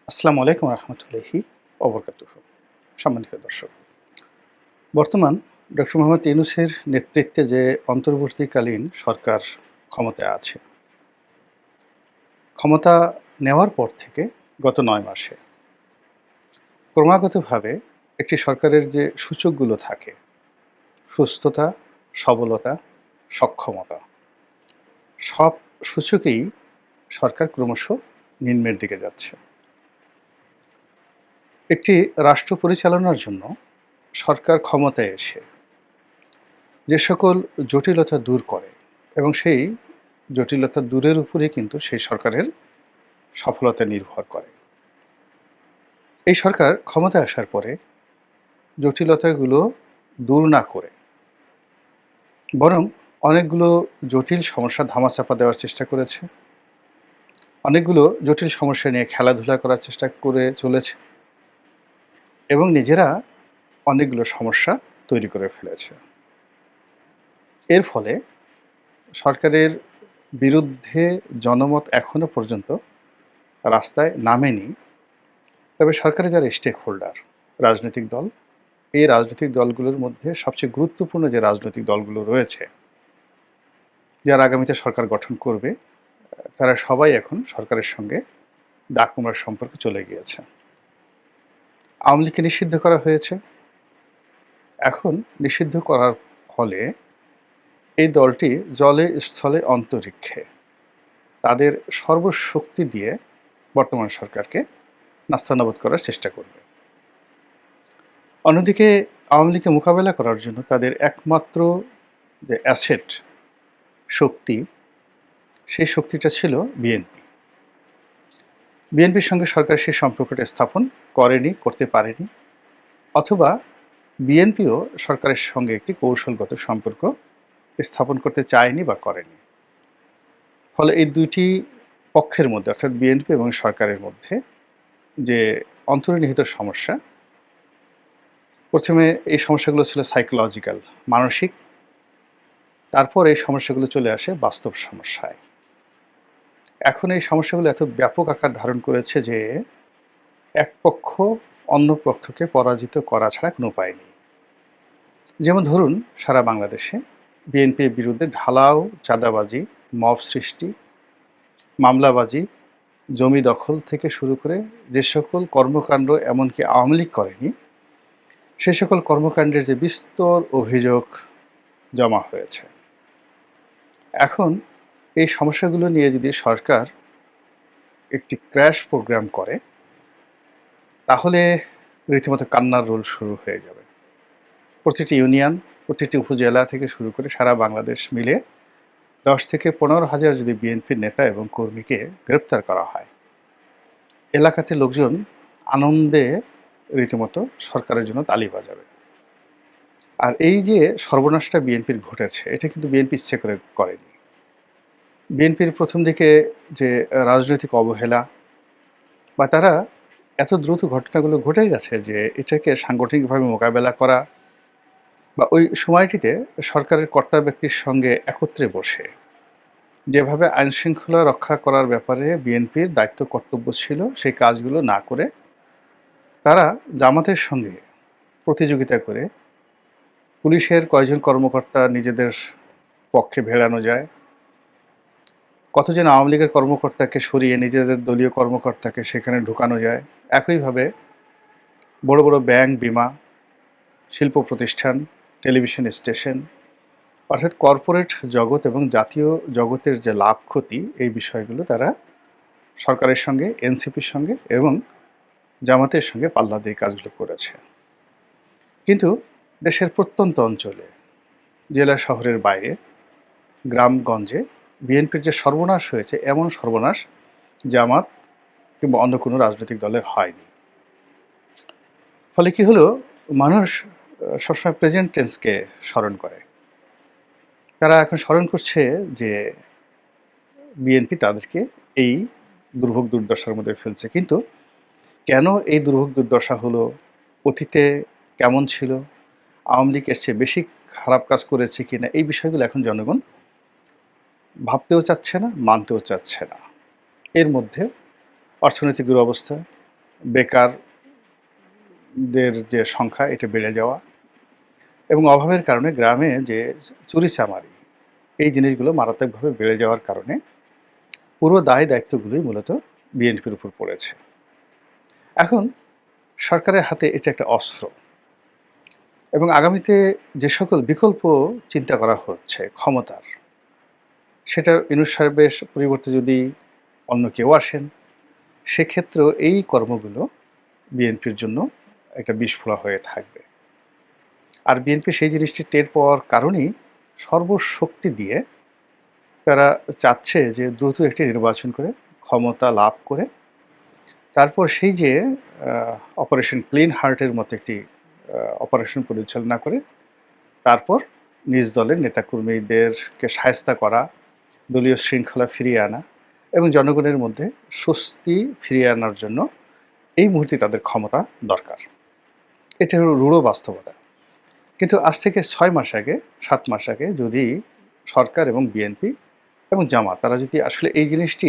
আসসালামু আলাইকুম রহমতুল্লাহি ওবরকাতুহু। সম্মানিত দর্শক, বর্তমান ডক্টর মোহাম্মদ ইউনূসের নেতৃত্বে যে অন্তর্বর্তীকালীন সরকার ক্ষমতায় আছে, ক্ষমতা নেওয়ার পর থেকে গত ৯ মাসে ক্রমাগতভাবে একটি সরকারের যে সূচকগুলো থাকে, সুস্থতা, সবলতা, সক্ষমতা, সব সূচকেই সরকার ক্রমশ নিম্নের দিকে যাচ্ছে। একটি রাষ্ট্র পরিচালনার জন্য সরকার ক্ষমতায় এসে যে সকল জটিলতা দূর করে এবং সেই জটিলতা দূরের উপরে কিন্তু সেই সরকারের সফলতা নির্ভর করে। এই সরকার ক্ষমতায় আসার পরে জটিলতাগুলো দূর না করে বরং অনেকগুলো জটিল সমস্যা ধামাচাপা দেওয়ার চেষ্টা করেছে, অনেকগুলো জটিল সমস্যা নিয়ে খেলাধুলা করার চেষ্টা করে চলেছে এবং নিজেরা অনেকগুলো সমস্যা তৈরি করে ফেলেছে। এর ফলে সরকারের বিরুদ্ধে জনমত এখনো পর্যন্ত রাস্তায় নামেনি। তবে সরকারের যারা স্টেক হোল্ডার, রাজনৈতিক দল, এই রাজনৈতিক দলগুলোর মধ্যে সবচেয়ে গুরুত্বপূর্ণ যে রাজনৈতিক দলগুলো রয়েছে, যারা আগামীতে সরকার গঠন করবে, তারা সবাই এখন সরকারের সঙ্গে দাগ কুমড়ার সম্পর্কে চলে গিয়েছে। আওয়ামী লীগকে নিষিদ্ধ করা হয়েছে। এখন নিষিদ্ধ করার ফলে এই দলটি জলে স্থলে অন্তরিক্ষে তাদের সর্বশক্তি দিয়ে বর্তমান সরকারকে নাস্তানাবুদ করার চেষ্টা করবে। অন্যদিকে আওয়ামী লীগকে মোকাবেলা করার জন্য তাদের একমাত্র যে অ্যাসেট, শক্তি, সেই শক্তিটা ছিল বিএনপি। বিএনপির সঙ্গে সরকার সেই সম্পর্কটা স্থাপন করেনি, করতে পারেনি, অথবা বিএনপিও সরকারের সঙ্গে একটি কৌশলগত সম্পর্ক স্থাপন করতে চায়নি বা করেনি। ফলে এই দুইটি পক্ষের মধ্যে, অর্থাৎ বিএনপি এবং সরকারের মধ্যে যে অন্তর্নিহিত সমস্যা, প্রথমে এই সমস্যাগুলো ছিল সাইকোলজিক্যাল, মানসিক, তারপর এই সমস্যাগুলো চলে আসে বাস্তব সমস্যায়। এখন এই সমস্যাগুলো এত ব্যাপক আকার ধারণ করেছে যে এক পক্ষ অন্য পক্ষকে পরাজিত করা ছাড়া কোনো উপায় নেই। যেমন ধরুন, সারা বাংলাদেশে বিএনপির বিরুদ্ধে ঢালাও চাঁদাবাজি, মব সৃষ্টি, মামলাবাজি, জমি দখল থেকে শুরু করে যে সকল কর্মকাণ্ড এমনকি আওয়ামী লীগ করেনি, সে সকল কর্মকাণ্ডের যে বিস্তর অভিযোগ জমা হয়েছে। এখন এই সমস্যাগুলো নিয়ে যদি সরকার একটি ক্র্যাশ প্রোগ্রাম করে, তাহলে রীতিমতো কান্নার রোল শুরু হয়ে যাবে। প্রতিটি ইউনিয়ন, প্রতিটি উপজেলা থেকে শুরু করে সারা বাংলাদেশ মিলে 10 থেকে 15,000 যদি বিএনপির নেতা এবং কর্মীকে গ্রেপ্তার করা হয়, এলাকাতে লোকজন আনন্দে রীতিমতো সরকারের জন্য তালি বাজাবে। আর এই যে সর্বনাশটা বিএনপির ঘটেছে, এটা কিন্তু বিএনপি ইচ্ছে করে করেনি। বিএনপির প্রথম দিকে যে রাজনৈতিক অবহেলা, বা তারা এত দ্রুত ঘটনাগুলো ঘটে গেছে যে এটাকে সাংগঠনিকভাবে মোকাবেলা করা, বা ওই সময়টিতে সরকারের কর্তা ব্যক্তির সঙ্গে একত্রে বসে যেভাবে আইনশৃঙ্খলা রক্ষা করার ব্যাপারে বিএনপির দায়িত্ব কর্তব্য ছিল, সেই কাজগুলো না করে তারা জামাতের সঙ্গে প্রতিযোগিতা করে পুলিশের কয়জন কর্মকর্তা নিজেদের পক্ষে ভেড়ানো যায়, কতজন আওয়ামী লীগের কর্মকর্তাকে সরিয়ে নিজেদের দলীয় কর্মকর্তাকে সেখানে ঢুকানো যায়। একইভাবে বড় বড় ব্যাংক, বিমা, শিল্প প্রতিষ্ঠান, টেলিভিশন স্টেশন, অর্থাৎ কর্পোরেট জগৎ এবং জাতীয় জগতের যে লাভ ক্ষতি, এই বিষয়গুলো তারা সরকারের সঙ্গে, এনসিপির সঙ্গে এবং জামাতের সঙ্গে পাল্লা দিয়ে কাজগুলো করেছে। কিন্তু দেশের প্রত্যন্ত অঞ্চলে, জেলা শহরের বাইরে, গ্রামগঞ্জে বিএনপির যে সর্বনাশ হয়েছে, এমন সর্বনাশ জামাত কিংবা অন্য কোনো রাজনৈতিক দলের হয়নি। ফলে কি হলো, মানুষ সবসময় প্রেজেন্ট টেন্সকে স্মরণ করে। তারা এখন স্মরণ করছে যে বিএনপি তাদেরকে এই দুর্ভোগ দুর্দশার মধ্যে ফেলছে। কিন্তু কেন এই দুর্ভোগ দুর্দশা হলো, অতীতে কেমন ছিল, আওয়ামী লীগ এর চেয়ে বেশি খারাপ কাজ করেছে কিনা, এই বিষয়গুলো এখন জনগণ ভাবতেও চাচ্ছে না, মানতেও চাচ্ছে না। এর মধ্যে অর্থনৈতিক দুরবস্থা, বেকারদের যে সংখ্যা এটা বেড়ে যাওয়া এবং অভাবের কারণে গ্রামে যে চুরিচামারি এই জিনিসগুলো মারাত্মকভাবে বেড়ে যাওয়ার কারণে পুরো দায়িত্বগুলোই মূলত বিএনপির উপর পড়েছে। এখন সরকারের হাতে এটা একটা অস্ত্র এবং আগামীতে যে সকল বিকল্প চিন্তা করা হচ্ছে ক্ষমতার, সেটা ইউনূস সাহেবের পরিবর্তে যদি অন্য কেউ আসেন, সেক্ষেত্রেও এই কর্মগুলো বিএনপির জন্য একটা বিস্ফোরা হয়ে থাকবে। আর বিএনপি সেই জিনিসটি টের পাওয়ার কারণেই সর্বশক্তি দিয়ে তারা চাচ্ছে যে দ্রুত একটি নির্বাচন করে ক্ষমতা লাভ করে তারপর সেই যে অপারেশন ক্লিন হার্টের মতো একটি অপারেশন পরিচালনা করে তারপর নিজ দলের নেতাকর্মীদেরকে শায়েস্তা করা, দলীয় শৃঙ্খলা ফিরিয়ে আনা এবং জনগণের মধ্যে স্বস্তি ফিরিয়ে আনার জন্য এই মুহূর্তে তাদের ক্ষমতা দরকার। এটা হলো রূঢ় বাস্তবতা। কিন্তু আজ থেকে 6 মাস আগে 7 মাস আগে যদি সরকার এবং বিএনপি এবং জামাত তারা যদি আসলে এই জিনিসটি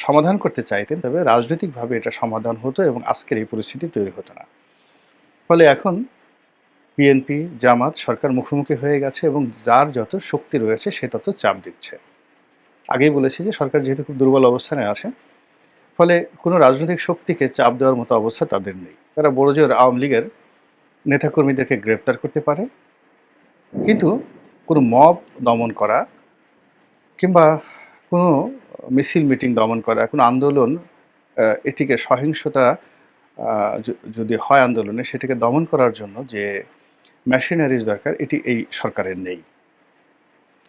সমাধান করতে চাইতেন, তবে রাজনৈতিকভাবে এটা সমাধান হতো এবং আজকের এই পরিস্থিতি তৈরি হতো না। ফলে এখন বিএনপি জামাত সরকার মুখোমুখি হয়ে গেছে এবং যার যত শক্তি রয়েছে সে তত চাপ দিচ্ছে। আগেই বলেছি যে সরকার যেহেতু খুব দুর্বল অবস্থানে আছে, ফলে কোনো রাজনৈতিক শক্তিকে চাপ দেওয়ার মতো অবস্থা তাদের নেই। তারা বড়জোর আওয়ামী লীগের নেতাকর্মীদেরকে গ্রেপ্তার করতে পারে, কিন্তু কোনো মব দমন করা কিংবা কোনো মিছিল মিটিং দমন করা, কোনো আন্দোলন এটিকে সহিংসতা যদি হয় আন্দোলনে, সেটাকে দমন করার জন্য যে মেশিনারিজ দরকার এটি এই সরকারের নেই।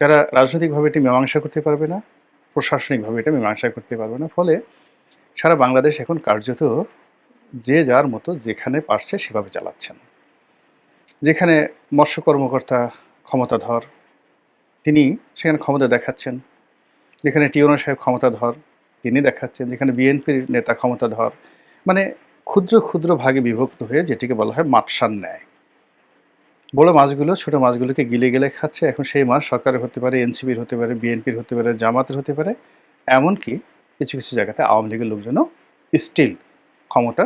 তারা রাজনৈতিকভাবে এটি মীমাংসা করতে পারবে না, প্রশাসনিকভাবে এটা মীমাংসা করতে পারবে না। ফলে সারা বাংলাদেশ এখন কার্যত যে যার মতো যেখানে পারছে সেভাবে চালাচ্ছেন। যেখানে মৎস্য কর্মকর্তা ক্ষমতাধর তিনি সেখানে ক্ষমতা দেখাচ্ছেন, যেখানে টিওনো সাহেব ক্ষমতাধর তিনি দেখাচ্ছেন, যেখানে বিএনপির নেতা ক্ষমতাধর, মানে ক্ষুদ্র ক্ষুদ্র ভাগে বিভক্ত হয়ে যেটিকে বলা হয় মাৎসার ন্যায়। বড় মাছগুলো ছোট মাছগুলোকে গিলে গেলে খাচ্ছে। এখন সেই মাছ সরকারের হতে পারে, এনসিপির হতে পারে, বিএনপির হতে পারে, জামাতের হতে পারে, এমনকি কিছু কিছু জায়গাতে আওয়ামী লীগের লোকজনও স্টিল ক্ষমতা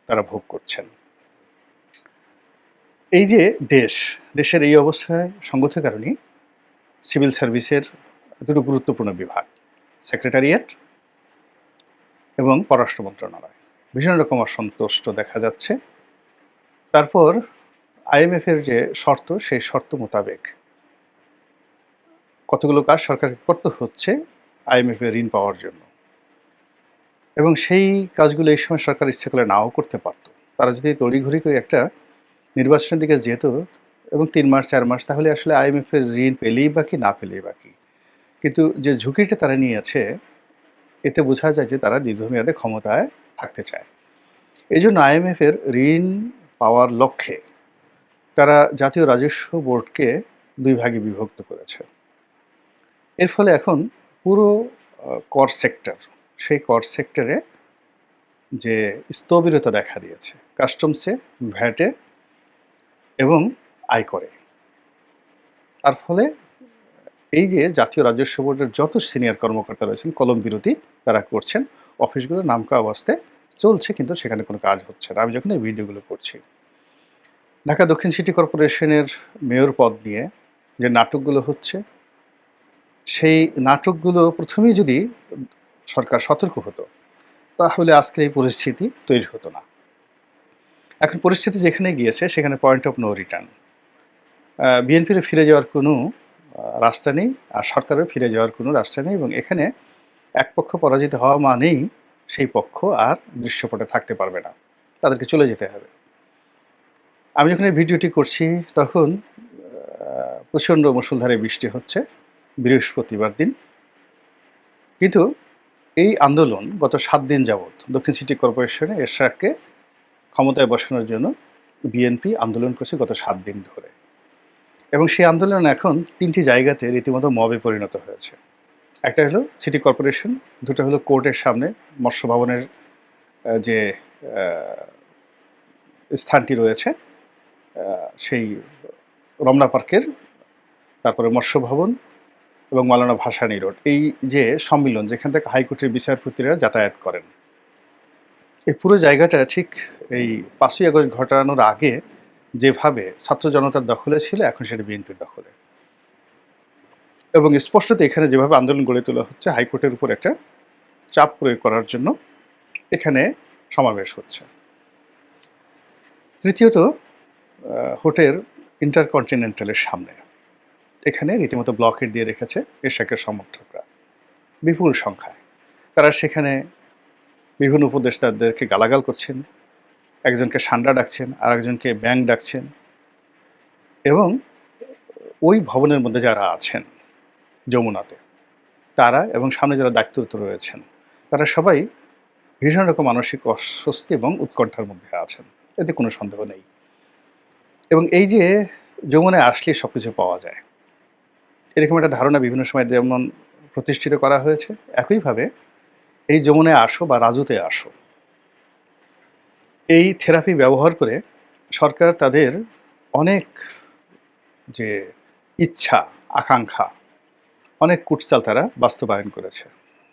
তারা ভোগ করছেন। এই যে দেশের এই অবস্থায় সঙ্গত কারণেই সিভিল সার্ভিসের দুটো গুরুত্বপূর্ণ বিভাগ, সেক্রেটারিয়েট এবং পররাষ্ট্র মন্ত্রণালয়, ভীষণ রকম অসন্তুষ্ট দেখা যাচ্ছে। তারপর আইএমএফের যে শর্ত, সেই শর্ত মোতাবেক কতগুলো কাজ সরকারকে করতে হচ্ছে আইএমএফের ঋণ পাওয়ার জন্য, এবং সেই কাজগুলো এই সময় সরকার ইচ্ছে করলে নাও করতে পারত। তারা যদি তড়িঘড়ি করে একটা নির্বাচনের দিকে যেত এবং 3 মাস 4 মাস, তাহলে আসলে আইএমএফের ঋণ পেলেই বা কি না পেলেই বা কি। কিন্তু যে ঝুঁকিটা তারা নিয়েছে, এতে বোঝা যায় যে তারা দীর্ঘমেয়াদে ক্ষমতায় থাকতে চায়। এই জন্য আইএমএফের ঋণ পাওয়ার লক্ষ্যে তারা জাতীয় রাজস্ব বোর্ডকে 2 ভাগে বিভক্ত করেছে। এর ফলে এখন পুরো কর সেক্টর, সেই কর সেক্টরে যে স্থবিরতা দেখা দিয়েছে কাস্টমসে, ভ্যাটে এবং আয়করে। তার ফলে এই যে জাতীয় রাজস্ব বোর্ডের যত সিনিয়র কর্মকর্তা রয়েছেন কলম বিরতি তারা করছেন, অফিসগুলো নামকা অবস্থায় চলছে কিন্তু সেখানে কোনো কাজ হচ্ছে না। আমি যখন এই ভিডিওগুলো করছি, ঢাকা দক্ষিণ সিটি কর্পোরেশনের মেয়র পদ নিয়ে যে নাটকগুলো হচ্ছে, সেই নাটকগুলো প্রথমেই যদি সরকার সতর্ক হতো, তাহলে আজকে এই পরিস্থিতি তৈরি হতো না। এখন পরিস্থিতি যেখানে গিয়েছে সেখানে পয়েন্ট অফ নো রিটার্ন। বিএনপির ফিরে যাওয়ার কোনো রাস্তা নেই, আর সরকারের ফিরে যাওয়ার কোনো রাস্তা নেই, এবং এখানে এক পক্ষ পরাজিত হওয়া মানেই সেই পক্ষ আর দৃশ্যপটে থাকতে পারবে না, তাদেরকে চলে যেতে হবে। আমি যখন এই ভিডিওটি করছি তখন প্রচণ্ড মুষলধারে বৃষ্টি হচ্ছে, বৃহস্পতিবার দিন। কিন্তু এই আন্দোলন গত 7 দিন যাবৎ দক্ষিণ সিটি কর্পোরেশনে এরশাদকে ক্ষমতায় বসানোর জন্য বিএনপি আন্দোলন করছে গত 7 দিন ধরে, এবং সেই আন্দোলন এখন 3টি জায়গাতে রীতিমতো মবে পরিণত হয়েছে। একটা হলো সিটি কর্পোরেশন, দুটো হলো কোর্টের সামনে মৎস্য ভবনের যে স্থানটি রয়েছে, সেই রমনা পার্কের, তারপরে মৎস্য ভবন এবং মাওলানা ভাসানী রোড, এই যে সম্মিলন যেখান থেকে হাইকোর্টের বিচারপতিরা যাতায়াত করেন, এই পুরো জায়গাটা ঠিক এই ৫ই আগস্ট ঘটানোর আগে যেভাবে ছাত্র জনতার দখলে ছিল, এখন সেটা বিএনপির দখলে। এবং স্পষ্টত এখানে যেভাবে আন্দোলন গড়ে তোলা হচ্ছে, হাইকোর্টের উপর একটা চাপ প্রয়োগ করার জন্য এখানে সমাবেশ হচ্ছে। তৃতীয়ত, হোটেল ইন্টারকন্টিনেন্টালের সামনে এখানে রীতিমতো ব্লকেট দিয়ে রেখেছে এরশাদের সমর্থকরা বিপুল সংখ্যায়। তারা সেখানে বিভিন্ন উপদেষ্টাদেরকে গালাগাল করছেন, একজনকে সান্ডা ডাকছেন, আর একজনকে ব্যাং ডাকছেন, এবং ওই ভবনের মধ্যে যারা আছেন যমুনাতে, তারা এবং সামনে যারা দায়িত্বরত রয়েছেন, তারা সবাই ভীষণ রকম মানসিক অস্বস্তি এবং উৎকণ্ঠার মধ্যে আছেন, এতে কোনো সন্দেহ নেই। এবং এই যে যমুনায় আসলে সব কিছু পাওয়া যায়, এরকম একটা ধারণা বিভিন্ন সময় যেমন প্রতিষ্ঠিত করা হয়েছে, একইভাবে এই যমুনায় আসো বা রাজুতে আসো, এই থেরাপি ব্যবহার করে সরকার তাদের অনেক যে ইচ্ছা, আকাঙ্ক্ষা, অনেক কুটচাল তারা বাস্তবায়ন করেছে।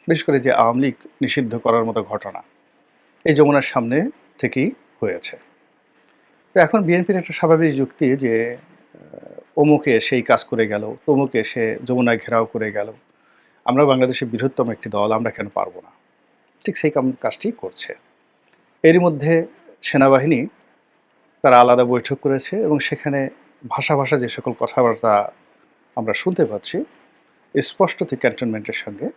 বিশেষ করে যে আওয়ামী লীগ নিষিদ্ধ করার মতো ঘটনা এই যমুনার সামনে থেকেই হয়েছে। তো এখন বিএনপির একটা স্বাভাবিক যুক্তি যে অমুকে সেই কাজ করে গেল, তমুকে সে যমুনায় ঘেরাও করে গেল, আমরা বাংলাদেশের বৃহত্তম একটি দল, আমরা কেন পারবো না? ঠিক সেই কাজটি করছে। এরই মধ্যে সেনাবাহিনী তারা আলাদা বৈঠক করেছে এবং সেখানে ভাষা ভাষা যে সকল কথাবার্তা আমরা শুনতে পাচ্ছি, স্পষ্টতই ক্যান্টনমেন্টের সঙ্গে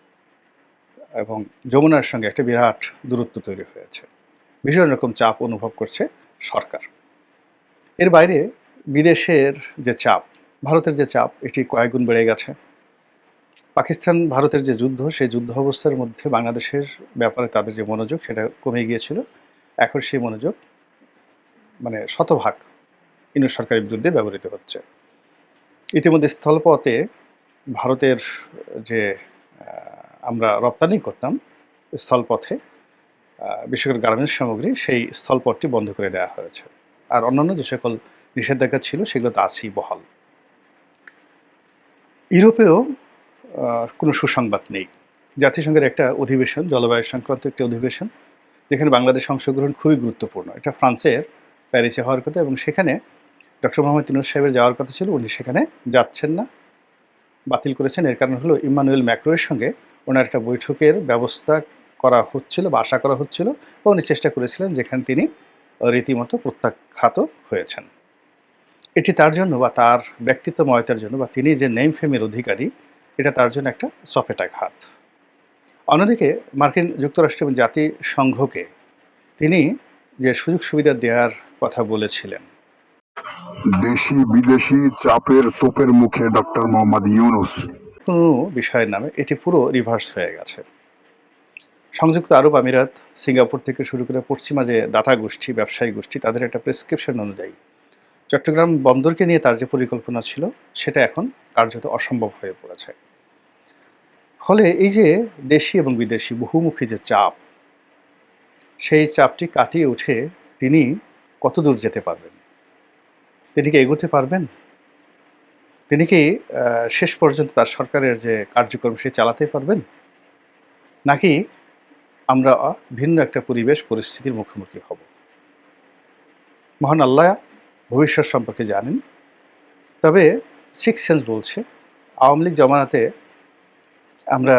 এবং যমুনার সঙ্গে একটা বিরাট দূরত্ব তৈরি হয়েছে। ভীষণ রকম চাপ অনুভব করছে সরকার। এর বাইরে বিদেশের যে চাপ, ভারতের যে চাপ, এটি কয়েকগুণ বেড়ে গেছে। পাকিস্তান ভারতের যে যুদ্ধ, সেই যুদ্ধ অবস্থার মধ্যে বাংলাদেশের ব্যাপারে তাদের যে মনোযোগ, সেটা কমে গিয়েছিল। এখন সেই মনোযোগ মানে শতভাগ ইউনূস সরকারের বিরুদ্ধে ব্যবহৃত হচ্ছে। ইতিমধ্যে স্থলপথে ভারতের যে আমরা রপ্তানি করতাম স্থলপথে, বিশেষ করে গার্মেন্টস সামগ্রী, সেই স্থলপথটি বন্ধ করে দেওয়া হয়েছে। আর অন্যান্য যে সকল নিষেধাজ্ঞা ছিল সেগুলো তো আছেই বহাল। ইউরোপেও কোনো সুসংবাদ নেই। জাতিসংঘের একটা অধিবেশন, জলবায়ু সংক্রান্ত একটি অধিবেশন, যেখানে বাংলাদেশ অংশগ্রহণ খুবই গুরুত্বপূর্ণ। এটা ফ্রান্সের প্যারিসে হওয়ার কথা এবং সেখানে ডক্টর মোহাম্মদ ইউনূস সাহেবের যাওয়ার কথা ছিল, উনি সেখানে যাচ্ছেন না, বাতিল করেছেন। এর কারণ হলো ইম্মানুয়েল ম্যাক্রোর সঙ্গে ওনার একটা বৈঠকের ব্যবস্থা করা হচ্ছিল বা আশা করা হচ্ছিল, বা উনি চেষ্টা করেছিলেন, যেখানে তিনি রীতিমতো প্রত্যাখ্যাত হয়েছেন। এটি তার জন্য বা তার ব্যক্তিত্বময়তার জন্য বা তিনি যে নেম ফেমের অধিকারী, এটা তার জন্য একটা চপেটাঘাত। অন্যদিকে মার্কিন যুক্তরাষ্ট্র এবং জাতিসংঘকে তিনি যে সুযোগ সুবিধা দেওয়ার কথা বলেছিলেন, দেশি বিদেশি চাপের তোপের মুখে ডক্টর মোহাম্মদ ইউনূস কোনো বিষয়ের নামে এটি পুরো রিভার্স হয়ে গেছে। সংযুক্ত আরব আমিরাত, সিঙ্গাপুর থেকে শুরু করে পশ্চিমা যে দাতা গোষ্ঠী, ব্যবসায়ী গোষ্ঠী, তাদের একটা প্রেসক্রিপশন অনুযায়ী চট্টগ্রাম বন্দরকে নিয়ে তার যে পরিকল্পনা ছিল, সেটা এখন কার্যত অসম্ভব হয়ে পড়েছে। ফলে এই যে দেশি এবং বিদেশি বহুমুখী যে চাপ, সেই চাপটি কাটিয়ে উঠে তিনি কত দূর যেতে পারবেন? তিনি কি এগোতে পারবেন? তিনি কি শেষ পর্যন্ত তার সরকারের যে কার্যক্রম সে চালাতে পারবেন? নাকি আমরা ভিন্ন একটা পরিবেশ পরিস্থিতির মুখোমুখি হব? মহান আল্লাহ ভবিষ্যৎ সম্পর্কে জানেন। তবে সিক্স সেন্স বলছে, আওয়ামী লীগ জমানাতে আমরা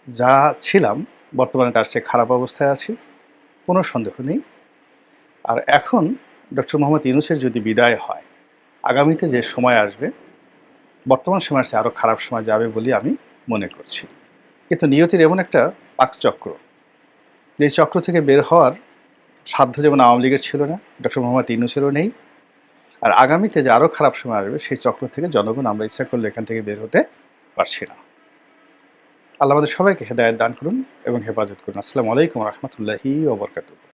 যা ছিলাম, বর্তমানে তার চেয়ে খারাপ অবস্থায় আছি, কোনো সন্দেহ নেই। আর এখন ডক্টর মোহাম্মদ ইউনূসের যদি বিদায় হয়, আগামীতে যে সময় আসবে, বর্তমান সময়ের চেয়ে আরও খারাপ সময় যাবে বলে আমি মনে করছি। কিন্তু নিয়তির এমন একটা পাকচক্র, যে চক্র থেকে বের হওয়ার সাধ্য যেমন আওয়ামী লীগের ছিল না, ডক্টর মোহাম্মদ ইউনূসেরও নেই। আর আগামীতে যে আরও খারাপ সময় আসবে, সেই চক্র থেকে জনগণ আমরা ইচ্ছা করলে এখান থেকে বের হতে পারছি না। আল্লাহ আমাদের সবাইকে হেদায়েত দান করুন এবং হেফাজত করুন। আসসালামু আলাইকুম রহমতুল্লাহি ওয়া বারাকাতুহু।